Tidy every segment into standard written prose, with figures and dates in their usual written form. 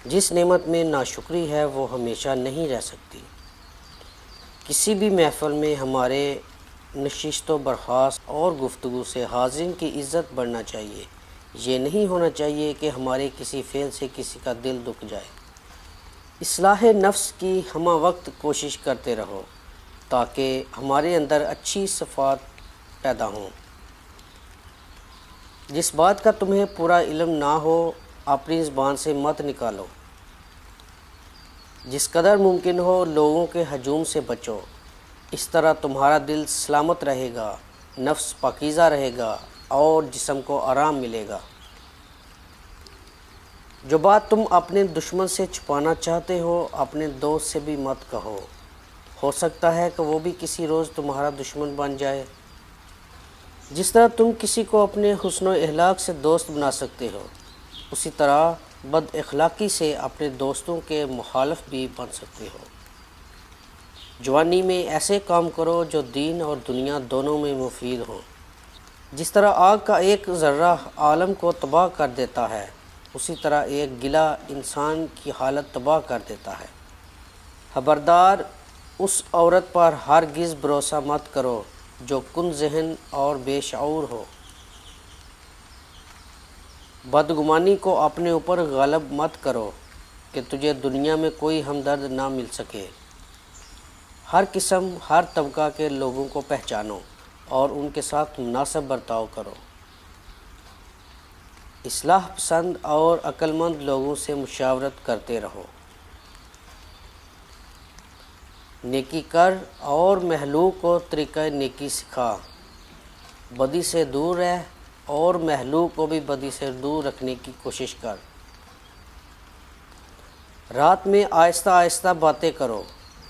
جس نعمت میں ناشکری ہے وہ ہمیشہ نہیں رہ سکتی۔ کسی بھی محفل میں ہمارے نشست و برخاست اور گفتگو سے حاضرین کی عزت بڑھنا چاہیے۔ یہ نہیں ہونا چاہیے کہ ہمارے کسی فعل سے کسی کا دل دکھ جائے۔ اصلاح نفس کی ہمہ وقت کوشش کرتے رہو تاکہ ہمارے اندر اچھی صفات پیدا ہوں۔ جس بات کا تمہیں پورا علم نہ ہو اپنی زبان سے مت نکالو۔ جس قدر ممکن ہو لوگوں کے ہجوم سے بچو، اس طرح تمہارا دل سلامت رہے گا، نفس پاکیزہ رہے گا اور جسم کو آرام ملے گا۔ جو بات تم اپنے دشمن سے چھپانا چاہتے ہو اپنے دوست سے بھی مت کہو، ہو سکتا ہے کہ وہ بھی کسی روز تمہارا دشمن بن جائے۔ جس طرح تم کسی کو اپنے حسن و اخلاق سے دوست بنا سکتے ہو، اسی طرح بد اخلاقی سے اپنے دوستوں کے مخالف بھی بن سکتے ہو۔ جوانی میں ایسے کام کرو جو دین اور دنیا دونوں میں مفید ہوں۔ جس طرح آگ کا ایک ذرہ عالم کو تباہ کر دیتا ہے، اسی طرح ایک گلہ انسان کی حالت تباہ کر دیتا ہے۔ خبردار، اس عورت پر ہرگز بھروسہ مت کرو جو کن ذہن اور بے شعور ہو۔ بدگمانی کو اپنے اوپر غالب مت کرو کہ تجھے دنیا میں کوئی ہمدرد نہ مل سکے۔ ہر قسم، ہر طبقہ کے لوگوں کو پہچانو اور ان کے ساتھ مناسب برتاؤ کرو۔ اصلاح پسند اور عقل مند لوگوں سے مشاورت کرتے رہو۔ نیکی کر اور مخلوق کو طریقہ نیکی سکھا۔ بدی سے دور رہ اور مخلوق کو بھی بدی سے دور رکھنے کی کوشش کر۔ رات میں آہستہ آہستہ باتیں کرو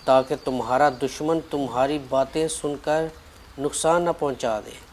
تاکہ تمہارا دشمن تمہاری باتیں سن کر نقصان نہ پہنچا دے۔